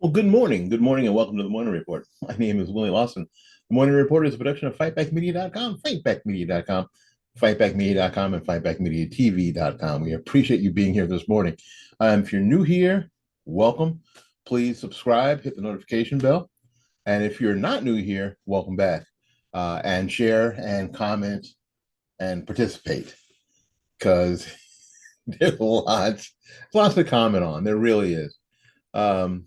Well, good morning, and welcome to the Morning Report. My name is Willie Lawson. The Morning Report is a production of fightbackmedia.com, fightbackmedia.com, fightbackmedia.com, and fightbackmediatv.com. We appreciate you being here this morning. If you're new here, welcome. Please subscribe, hit the notification bell. And if you're not new here, welcome back. And share and comment and participate because there's lots to comment on. There really is. Um,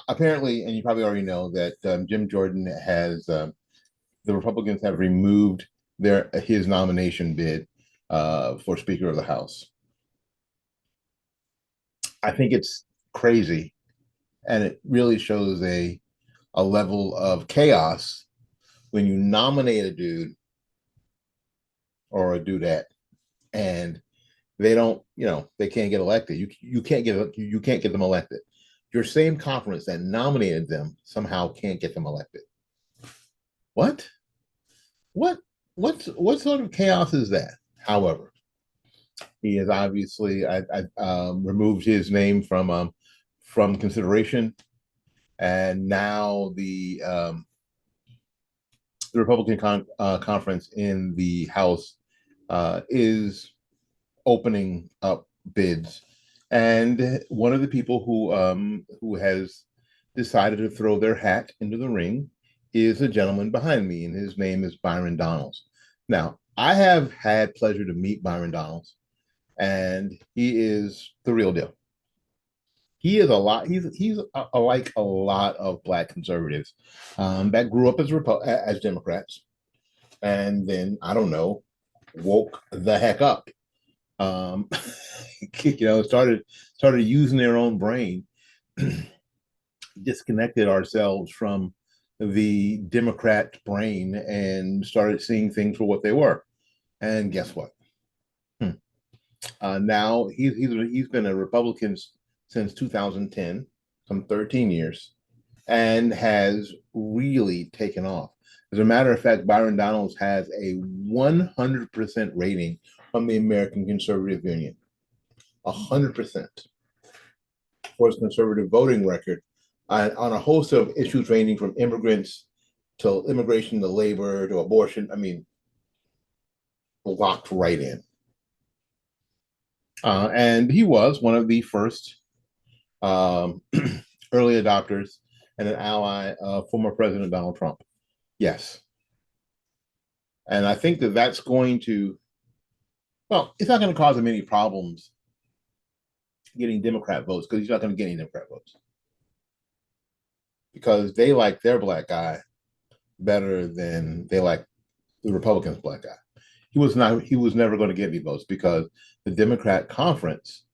Apparently, and you probably already know that Jim Jordan has the Republicans have removed his nomination bid for Speaker of the House. I think it's crazy, and it really shows a level of chaos when you nominate a dude or a dudette, and they don't, they can't get elected. You can't get them elected. Your same conference that nominated them somehow can't get them elected. What? What what sort of chaos is that? However, he has obviously removed his name from consideration, and now the Republican conference in the House is opening up bids, and one of the people who has decided to throw their hat into the ring is a gentleman behind me, and his name is Byron Donalds. Now, I have had pleasure to meet Byron Donalds, and he is the real deal. He is a lot. Like a lot of Black conservatives that grew up as Democrats, and then I don't know, woke the heck up. Um, started using their own brain, disconnected ourselves from the Democrat brain and started seeing things for what they were. And guess what? Now he's been a Republican since 2010, some 13 years, and has really taken off. As a matter of fact, Byron Donalds has a 100% rating from the American Conservative Union, 100% for his conservative voting record on a host of issues ranging from immigrants to immigration to labor to abortion. I mean, locked right in. And he was one of the first um, early adopters and an ally of former President Donald Trump. Yes. And I think that that's going to, well, it's not going to cause him any problems getting Democrat votes because he's not going to get any Democrat votes because they like their black guy better than they like the Republicans' black guy. He was never going to get any votes because the Democrat conference,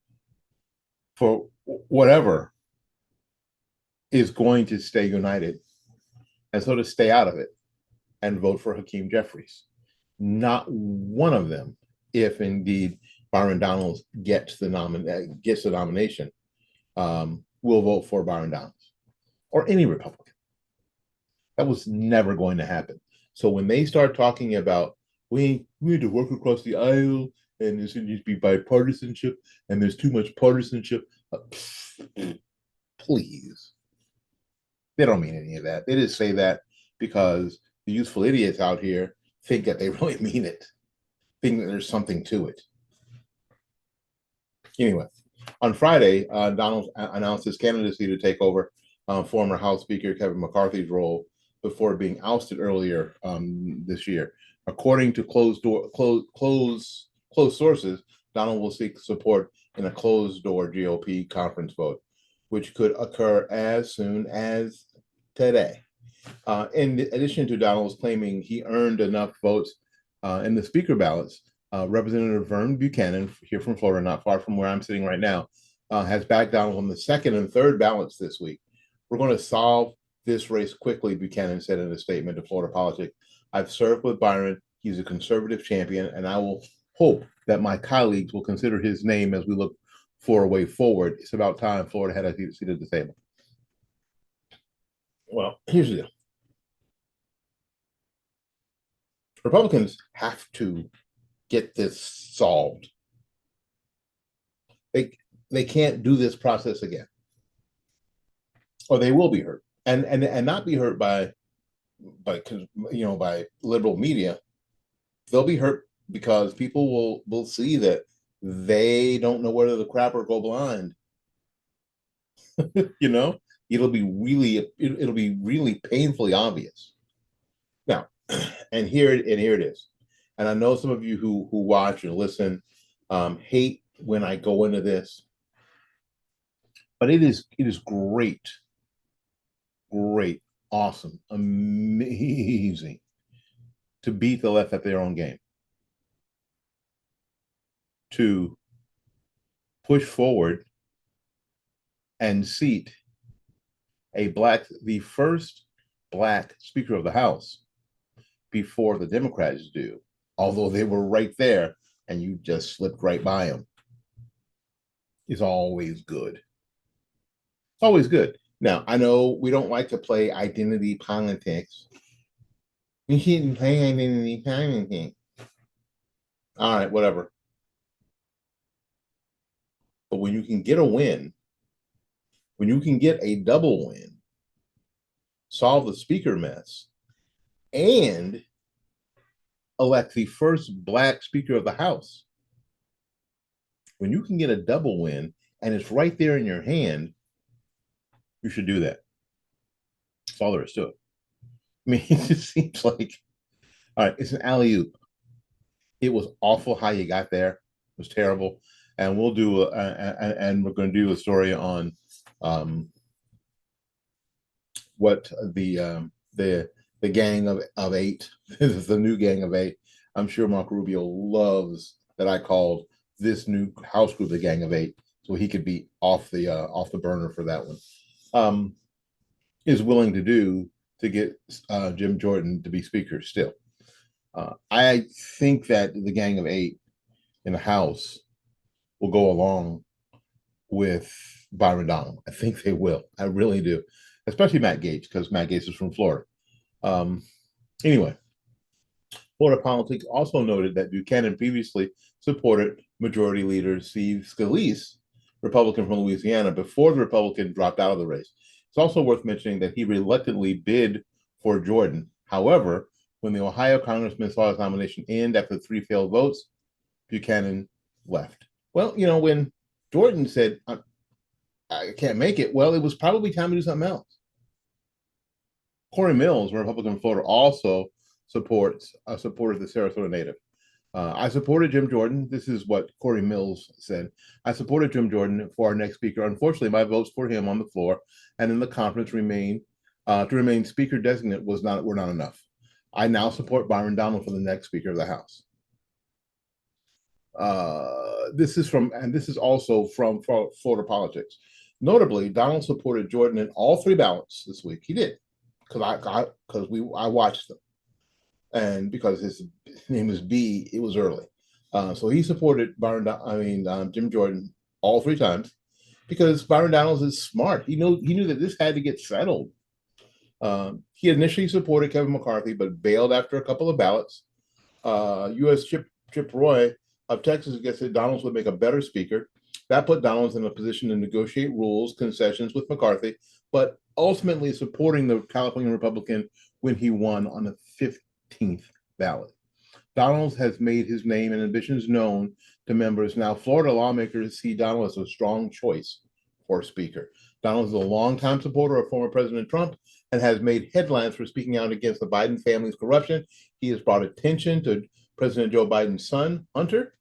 for whatever, is going to stay united and so to stay out of it and vote for Hakeem Jeffries. Not one of them, if indeed Byron Donalds gets the nomination, will vote for Byron Donalds or any Republican. That was never going to happen. So when they start talking about we need to work across the aisle and there needs to be bipartisanship and there's too much partisanship, please. They don't mean any of that. They just say that because the useful idiots out here think that they really mean it, think that there's something to it. Anyway, on Friday, Donald announced his candidacy to take over former House Speaker Kevin McCarthy's role before being ousted earlier this year. According to closed sources, Donald will seek support in a closed-door GOP conference vote, which could occur as soon as today. In addition to Donald's claiming he earned enough votes in the speaker ballots, Representative Vern Buchanan, here from Florida, not far from where I'm sitting right now, has backed Donald on the second and third ballots this week. We're going to solve this race quickly, Buchanan said in a statement to Florida Politics. I've served with Byron. He's a conservative champion, and I will hope that my colleagues will consider his name as we look for a way forward. It's about time Florida had a seat at the table. Well, here's the deal. Republicans have to get this solved. They can't do this process again. or they will be hurt, and not be hurt by by liberal media. They'll be hurt because people will see that they don't know whether to crap or go blind. you know, it'll be really painfully obvious. Now, and here it is. And I know some of you who watch and listen hate when I go into this, but it is great, awesome, amazing to beat the left at their own game, to push forward and seat the first black Speaker of the House before the Democrats do, although they were right there and you just slipped right by them. Is always good. It's always good. Now, I know we don't like to play identity politics. We shouldn't play identity politics. All right, whatever. But when you can get a win, when you can get a double win, solve the speaker mess, and elect the first black Speaker of the House, when you can get a double win and it's right there in your hand, you should do that. That's all there is to it. I mean, it just seems like, all right, it's an alley-oop. It was awful how you got there. It was terrible. And we'll do and we're going to do a story on what the gang of eight, the new gang of eight. I'm sure Marco Rubio loves that I called this new House group the gang of eight, so he could be off the burner for that one. Is willing to do to get Jim Jordan to be Speaker still. I think that the gang of eight in the House will go along with Byron Donalds. I think they will. I really do, especially Matt Gaetz, because Matt Gaetz is from Florida. Anyway, Florida politics also noted that Buchanan previously supported Majority Leader Steve Scalise, Republican from Louisiana, before the Republican dropped out of the race. It's also worth mentioning that he reluctantly bid for Jordan. However, when the Ohio congressman saw his nomination end after 3 failed votes, Buchanan left. Well, when Jordan said, I can't make it, well, it was probably time to do something else. Corey Mills, a Republican from Florida, also supported the Sarasota native. I supported Jim Jordan. This is what Corey Mills said. I supported Jim Jordan for our next speaker. Unfortunately, my votes for him on the floor and in the conference to remain speaker designate were not enough. I now support Byron Donalds for the next Speaker of the House. This is also from Florida politics. Notably, Donald supported Jordan in all 3 ballots this week. He did, because I watched them, and because his name is B, it was early, so he supported Jim Jordan all 3 times, because Byron Donalds is smart. He knew that this had to get settled. He initially supported Kevin McCarthy, but bailed after a couple of ballots. U.S. Chip Roy of Texas suggested Donalds would make a better speaker. That put Donalds in a position to negotiate rules, concessions with McCarthy, but ultimately supporting the California Republican when he won on the 15th ballot. Donalds has made his name and ambitions known to members. Now, Florida lawmakers see Donalds as a strong choice for Speaker. Donalds is a longtime supporter of former President Trump and has made headlines for speaking out against the Biden family's corruption. He has brought attention to President Joe Biden's son, Hunter,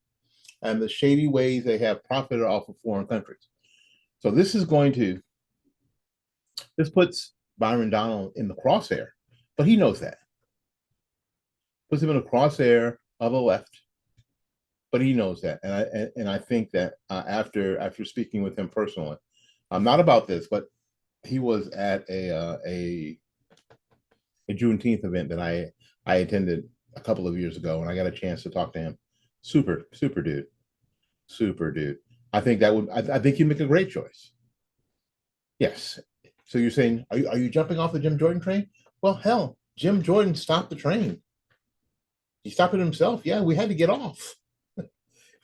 and the shady ways they have profited off of foreign countries. So this puts Byron Donalds in the crosshair, but he knows that. Puts him in the crosshair of the left, but he knows that. And I think that after speaking with him personally, not about this, but he was at a Juneteenth event that I attended a couple of years ago, and I got a chance to talk to him. Super dude. I think you make a great choice. Yes. So you're saying, are you jumping off the Jim Jordan train? Well, hell, Jim Jordan stopped the train. He stopped it himself. Yeah, we had to get off. If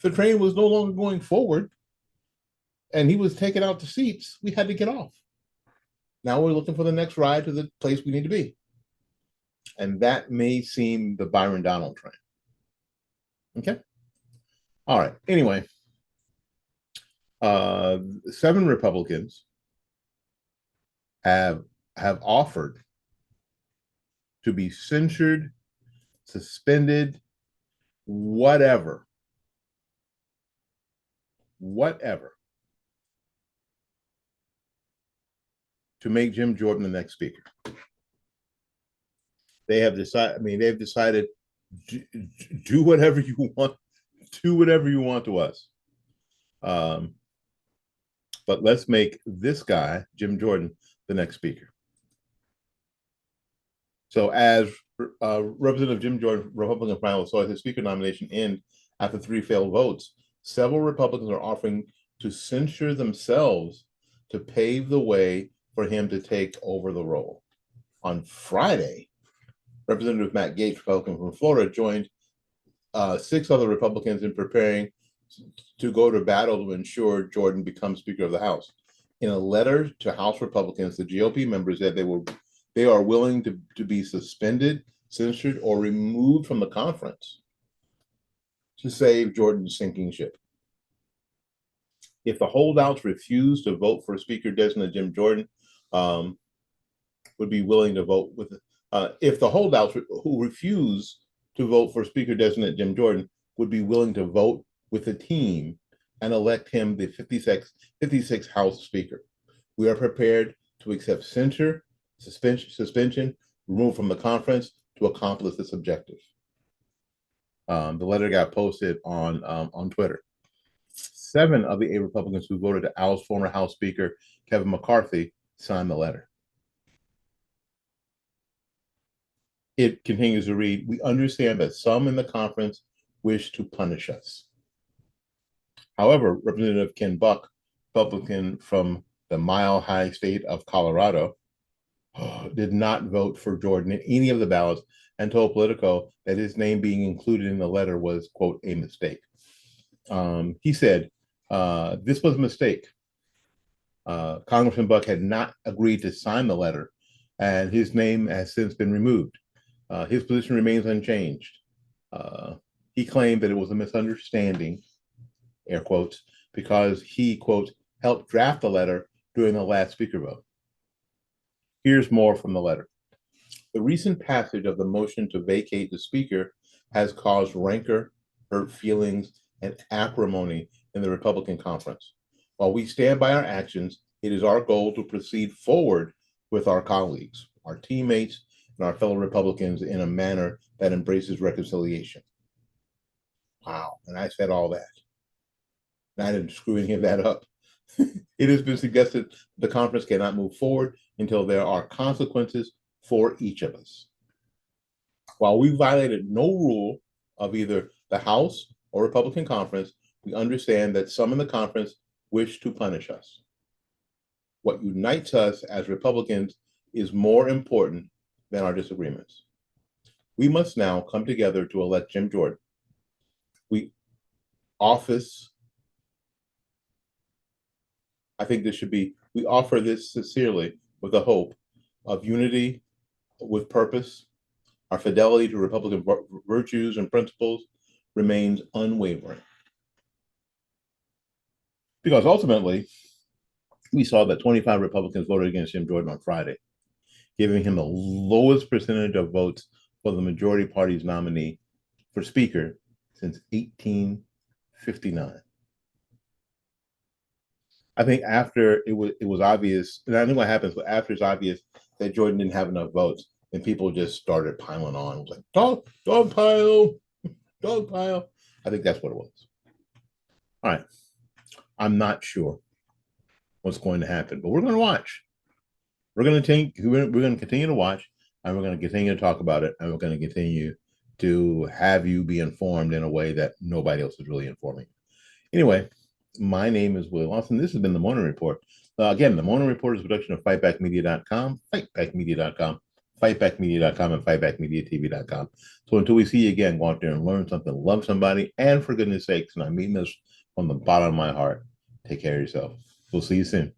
the train was no longer going forward and he was taking out the seats, we had to get off. Now we're looking for the next ride to the place we need to be. And that may seem the Byron Donalds train. Okay. All right. Anyway, 7 Republicans have offered to be censured, suspended, whatever, to make Jim Jordan the next speaker. They have decided. I mean, they've decided do whatever you want, do whatever you want to us. But let's make this guy, Jim Jordan, the next speaker. So as Representative Jim Jordan, Republican finalist, saw his speaker nomination end after 3 failed votes, several Republicans are offering to censure themselves to pave the way for him to take over the role. On Friday, Representative Matt Gaetz, Republican from Florida, joined 6 other Republicans in preparing to go to battle to ensure Jordan becomes Speaker of the House. In a letter to House Republicans, the GOP members said they are willing to be suspended, censured, or removed from the conference to save Jordan's sinking ship. If the holdouts refuse to vote for Speaker designate Jim Jordan, would be willing to vote with. If the holdouts who refuse to vote for Speaker designate Jim Jordan would be willing to vote with the team and elect him the 56th House Speaker, we are prepared to accept censure, suspension, removal from the conference to accomplish this objective. The letter got posted on Twitter. 7 of the 8 Republicans who voted to oust former House Speaker Kevin McCarthy signed the letter. It continues to read, "We understand that some in the conference wish to punish us. However, Representative Ken Buck, Republican from the Mile High state of Colorado, did not vote for Jordan in any of the ballots and told Politico that his name being included in the letter was, quote, a mistake." He said, this was a mistake. Congressman Buck had not agreed to sign the letter, and his name has since been removed. His position remains unchanged. He claimed that it was a misunderstanding, air quotes, because he, quote, helped draft the letter during the last speaker vote. Here's more from the letter. The recent passage of the motion to vacate the speaker has caused rancor, hurt feelings, and acrimony in the Republican conference. While we stand by our actions, it is our goal to proceed forward with our colleagues, our teammates, and our fellow Republicans in a manner that embraces reconciliation. Wow, and I said all that. And I didn't screw any of that up. It has been suggested the conference cannot move forward until there are consequences for each of us. While we violated no rule of either the House or Republican conference, we understand that some in the conference wish to punish us. What unites us as Republicans is more important than our disagreements. We must now come together to elect Jim Jordan. We offer this sincerely with the hope of unity with purpose. Our fidelity to Republican virtues and principles remains unwavering. Because ultimately, we saw that 25 Republicans voted against Jim Jordan on Friday, giving him the lowest percentage of votes for the majority party's nominee for Speaker since 1859. I think after it was obvious, and I think what happens, but after it's obvious that Jordan didn't have enough votes, and people just started piling on. It was like, dog pile. I think that's what it was. All right. I'm not sure what's going to happen, but we're going to watch. We're going to continue to watch, and we're going to continue to talk about it, and we're going to continue to have you be informed in a way that nobody else is really informing. Anyway, my name is Will Lawson. This has been The Morning Report. Again, The Morning Report is a production of fightbackmedia.com, fightbackmedia.com, fightbackmedia.com, and fightbackmediatv.com. So until we see you again, go out there and learn something, love somebody, and for goodness sakes, and I mean this from the bottom of my heart, take care of yourself. We'll see you soon.